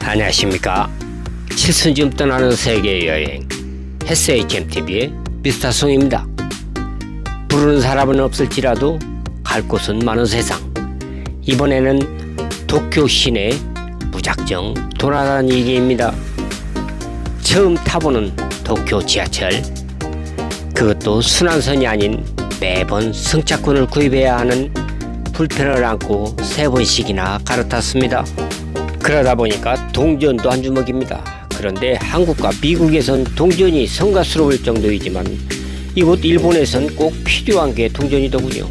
안녕하십니까. 칠순쯤 떠나는 세계여행 SHMTV의 미스터송입니다. 부르는 사람은 없을지라도 갈 곳은 많은 세상. 이번에는 도쿄 시내 무작정 돌아다니기입니다. 처음 타보는 도쿄 지하철, 그것도 순환선이 아닌 매번 승차권을 구입해야 하는 불편을 안고 3번씩이나 갈아탔습니다. 그러다 보니까 동전도 한 주먹입니다. 그런데 한국과 미국에선 동전이 성가스러울 정도이지만 이곳 일본에선 꼭 필요한 게 동전이더군요.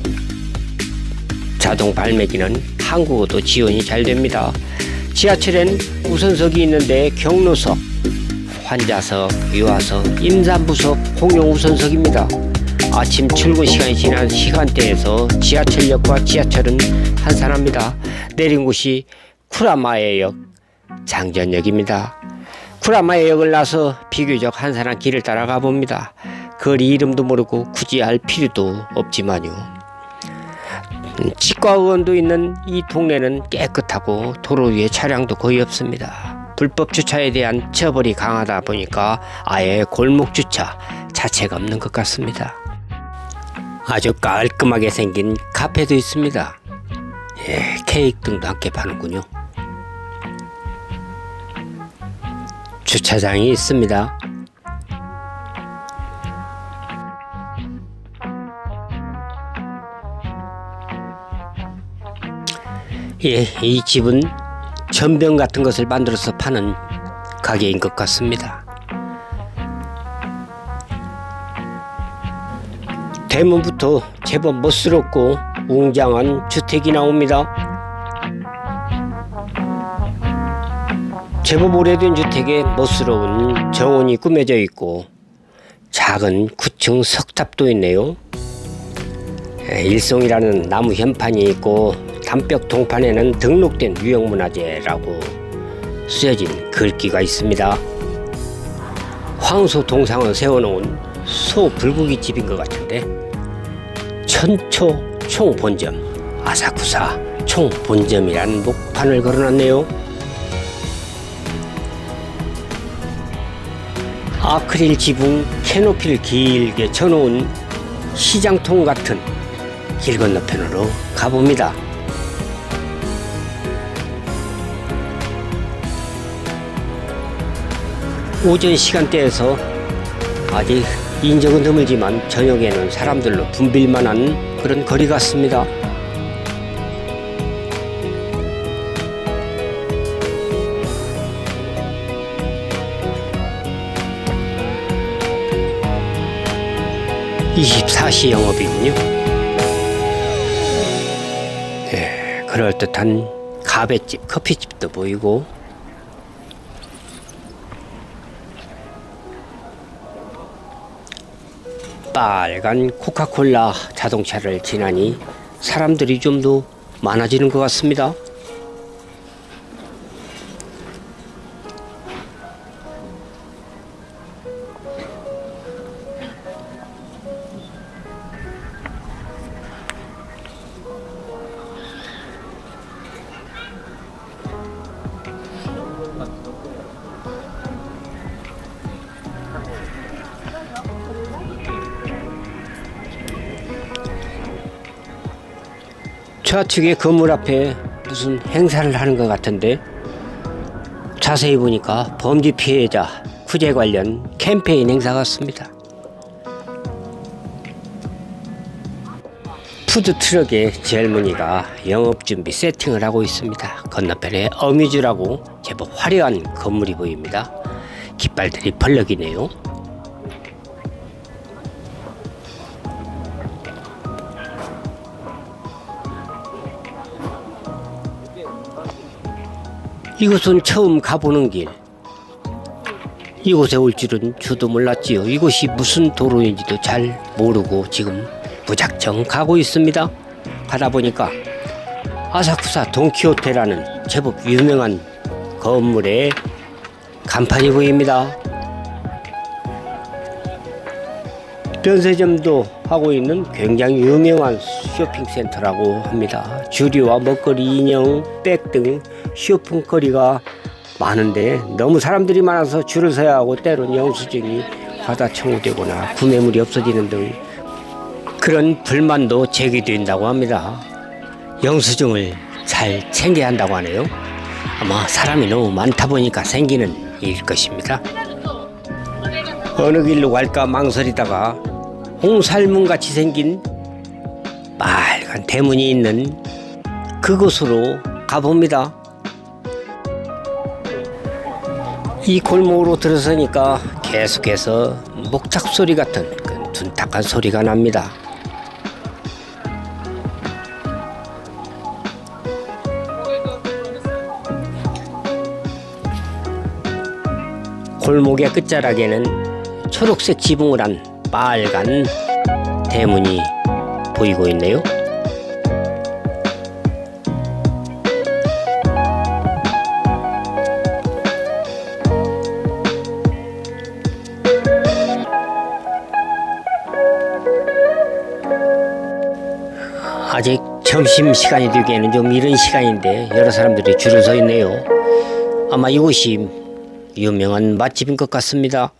자동 발매기는 한국어도 지원이 잘 됩니다. 지하철엔 우선석이 있는데 경로석, 환자석, 유아석, 임산부석, 공용 우선석입니다. 아침 출근 시간이 지난 시간대에서 지하철역과 지하철은 한산합니다. 내린 곳이 쿠라마에역 장전역입니다. 쿠라마에역을 나서 비교적 한산한 길을 따라가 봅니다. 거리 이름도 모르고 굳이 알 필요도 없지만요. 치과의원도 있는 이 동네는 깨끗하고 도로 위에 차량도 거의 없습니다. 불법 주차에 대한 처벌이 강하다 보니까 아예 골목 주차 자체가 없는 것 같습니다. 아주 깔끔하게 생긴 카페도 있습니다. 케이크 등도 함께 파는군요. 주차장이 있습니다. 이 집은 전병 같은 것을 만들어서 파는 가게인 것 같습니다. 대문부터 제법 멋스럽고 웅장한 주택이 나옵니다. 제법 오래된 주택에 멋스러운 정원이 꾸며져 있고 작은 9층 석탑도 있네요. 일송이라는 나무 현판이 있고 담벽 동판에는 등록된 유형문화재라고 쓰여진 글귀가 있습니다. 황소 동상을 세워놓은 소 불고기 집인 것 같은데 천초 총본점 아사쿠사 총본점이라는 목판을 걸어놨네요. 아크릴 지붕 캐노피를 길게 쳐놓은 시장통 같은 길 건너편으로 가봅니다. 오전 시간대에서 아직 인적은 드물지만 저녁에는 사람들로 붐빌만한 그런 거리 같습니다. (24시) 영업이군요. 그럴듯한 가베집, 커피집도 보이고 빨간 코카콜라 자동차를 지나니 사람들이 좀 더 많아지는 것 같습니다. 좌측의 건물 앞에 무슨 행사를 하는 것 같은데 자세히 보니까 범죄 피해자 구제 관련 캠페인 행사 같습니다. 푸드트럭에 젊은이가 영업준비 세팅을 하고 있습니다. 건너편에 어뮤즈라고 제법 화려한 건물이 보입니다. 깃발들이 펄럭이네요. 이곳은 처음 가보는 길. 이곳에 올 줄은 저도 몰랐지요. 이곳이 무슨 도로인지도 잘 모르고 지금 무작정 가고 있습니다. 가다 보니까 아사쿠사 돈키호테라는 제법 유명한 건물에 간판이 보입니다. 변세점도 하고 있는 굉장히 유명한 쇼핑센터라고 합니다. 주류와 먹거리, 인형, 백 등 쇼핑거리가 많은데 너무 사람들이 많아서 줄을 서야 하고 때론 영수증이 과다 청구되거나 구매물이 없어지는 등 그런 불만도 제기된다고 합니다. 영수증을 잘 챙겨야 한다고 하네요. 아마 사람이 너무 많다 보니까 생기는 일일 것입니다. 어느 길로 갈까 망설이다가 홍살문같이 생긴 빨간 대문이 있는 그곳으로 가봅니다. 이 골목으로 들어서니까 계속해서 목탁 소리 같은 그 둔탁한 소리가 납니다. 골목의 끝자락에는 초록색 지붕을 한 빨간 대문이 보이고 있네요. 아직 점심시간이 되기에는 좀 이른 시간인데 여러 사람들이 줄을 서 있네요. 아마 이곳이 유명한 맛집인 것 같습니다.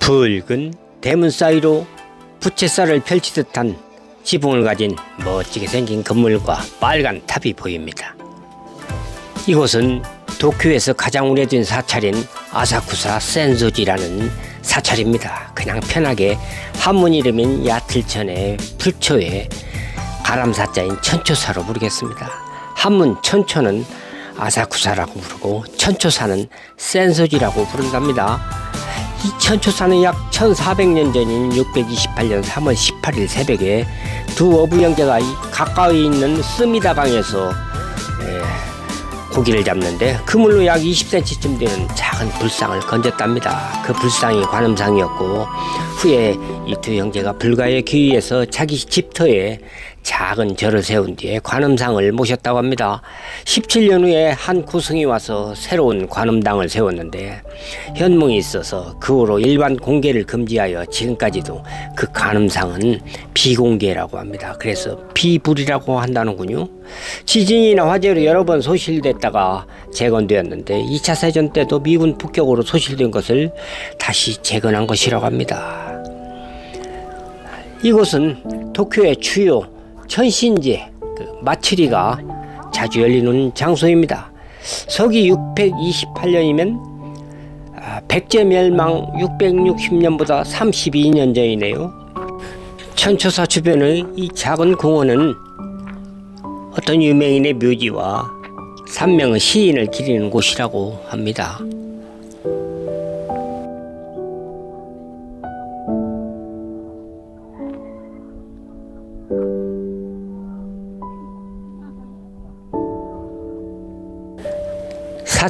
붉은 대문 사이로 부채살을 펼치듯한 지붕을 가진 멋지게 생긴 건물과 빨간 탑이 보입니다. 이곳은 도쿄에서 가장 오래된 사찰인 아사쿠사 센소지라는 사찰입니다. 그냥 편하게 한문 이름인 야틀천의 불초에 가람사자인 천초사로 부르겠습니다. 한문 천초는 아사쿠사라고 부르고 천초사는 센소지라고 부른답니다. 이 천초사는 약 1400년 전인 628년 3월 18일 새벽에 두 어부 형제가 가까이 있는 스미다강에서 고기를 잡는데 그물로 약 20cm쯤 되는 작은 불상을 건졌답니다. 그 불상이 관음상이었고 후에 이 두 형제가 불가의 기위에서 자기 집터에 작은 절을 세운 뒤에 관음상을 모셨다고 합니다. 17년 후에 한 고승이 와서 새로운 관음당을 세웠는데 현몽이 있어서 그 후로 일반 공개를 금지하여 지금까지도 그 관음상은 비공개라고 합니다. 그래서 비불이라고 한다는군요. 지진이나 화재로 여러 번 소실됐다가 재건되었는데 2차 세전 때도 미군 폭격으로 소실된 것을 다시 재건한 것이라고 합니다. 이곳은 도쿄의 주요 천신제 마츠리가 자주 열리는 장소입니다. 서기 628년이면 백제 멸망 660년보다 32년 전이네요. 천초사 주변의 이 작은 공원은 어떤 유명인의 묘지와 산명의 시인을 기리는 곳이라고 합니다.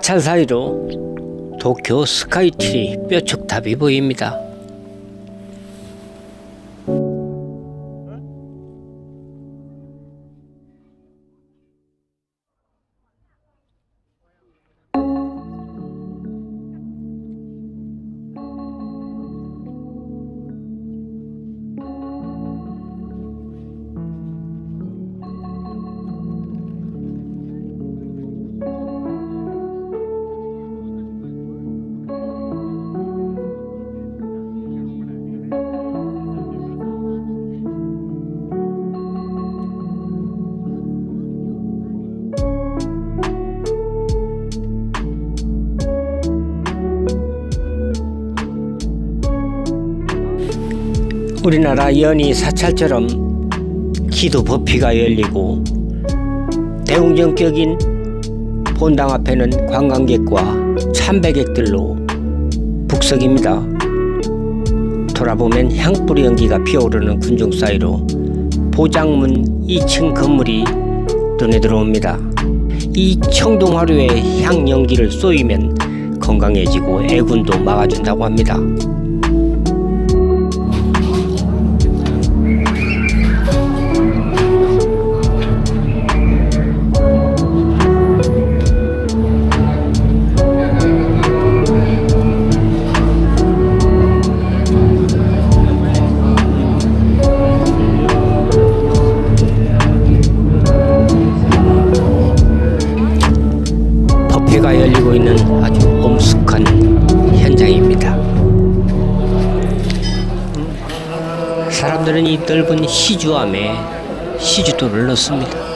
사찰 사이로 도쿄 스카이트리 뼈축탑이 보입니다. 우리나라 연희 사찰처럼 기도 법회가 열리고 대웅전격인 본당 앞에는 관광객과 참배객들로 북석입니다. 돌아보면 향불 연기가 피어오르는 군중 사이로 보장문 2층 건물이 눈에 들어옵니다. 이 청동화로에 향 연기를 쏘이면 건강해지고 애군도 막아준다고 합니다. 벌어지고 있는 아주 엄숙한 현장입니다. 사람들은 이 넓은 시주암에 시주돌을 넣습니다.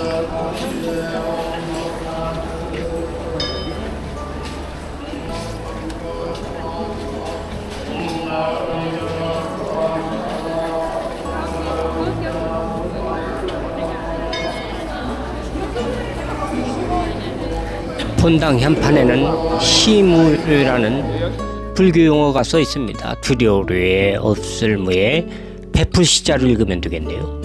본당 현판에는 시무라는 불교 용어가 써 있습니다. 두려우에 없을무에 베풀시자로 읽으면 되겠네요.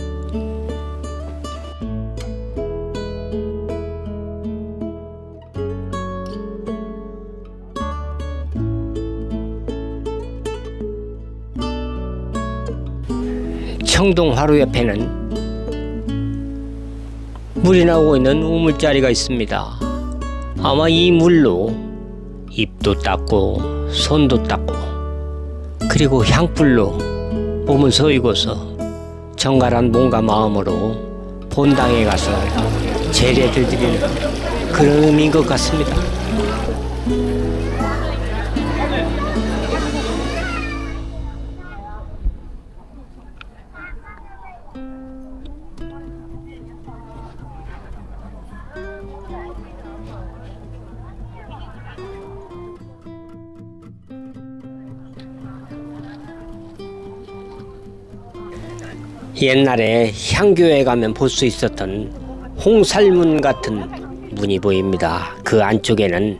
청동 화로 옆에는 물이 나오고 있는 우물자리가 있습니다. 아마 이 물로 입도 닦고 손도 닦고 그리고 향불로 몸을 소이고서 정갈한 몸과 마음으로 본당에 가서 제례를 드리는 그런 의미인 것 같습니다. 옛날에 향교에 가면 볼 수 있었던 홍살문 같은 문이 보입니다. 그 안쪽에는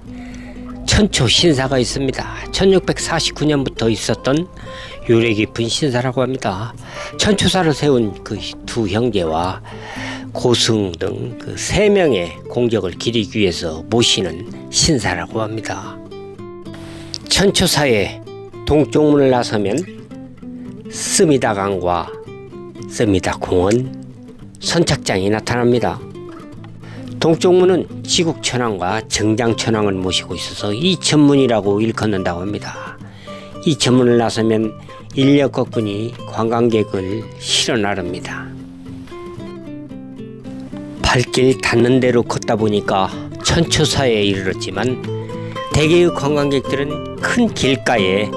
천초 신사가 있습니다. 1649년부터 있었던 유래 깊은 신사라고 합니다. 천초사를 세운 그 두 형제와 고승 등 그 3명의 공적을 기리기 위해서 모시는 신사라고 합니다. 천초사의 동쪽문을 나서면 스미다강과 스미다공원 선착장이 나타납니다. 동쪽문은 지국천왕과 정장천왕을 모시고 있어서 이천문이라고 일컫는다고 합니다. 이천문을 나서면 인력거꾼이 관광객을 실어 나릅니다. 발길 닿는 대로 걷다 보니까 천초사에 이르렀지만 대개의 관광객들은 큰 길가에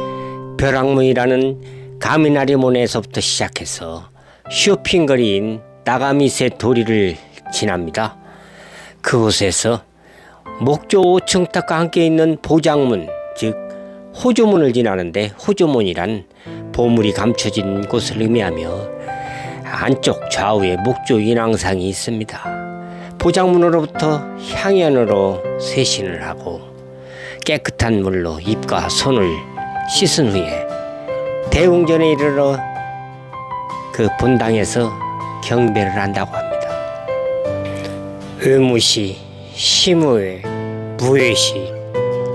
벼락문이라는 가미나리문에서부터 시작해서 쇼핑거리인 나가미세 도리를 지납니다. 그곳에서 목조 5층탑과 함께 있는 보장문, 즉 호조문을 지나는데 호조문이란 보물이 감춰진 곳을 의미하며 안쪽 좌우에 목조 인왕상이 있습니다. 보장문으로부터 향연으로 세신을 하고 깨끗한 물로 입과 손을 씻은 후에 대웅전에 이르러 그 본당에서 경배를 한다고 합니다. 의무시, 시무회, 무회시,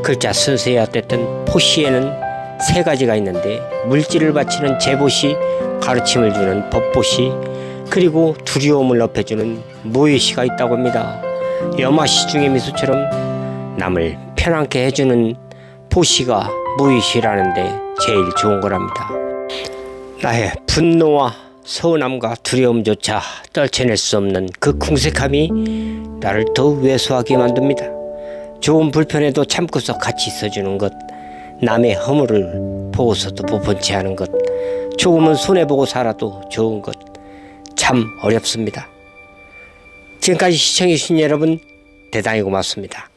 글자 순서에 어쨌든 포시에는 3가지가 있는데 물질을 바치는 제보시, 가르침을 주는 법보시, 그리고 두려움을 높여주는 무회시가 있다고 합니다. 염화시 중의 미소처럼 남을 편안케 해주는 보시가 무회시라는데 제일 좋은 거랍니다. 나의 분노와 서운함과 두려움조차 떨쳐낼 수 없는 그 궁색함이 나를 더욱 왜소하게 만듭니다. 좋은 불편에도 참고서 같이 있어주는 것, 남의 허물을 보고서도 무번치 않은 것, 조금은 손해보고 살아도 좋은 것, 참 어렵습니다. 지금까지 시청해주신 여러분 대단히 고맙습니다.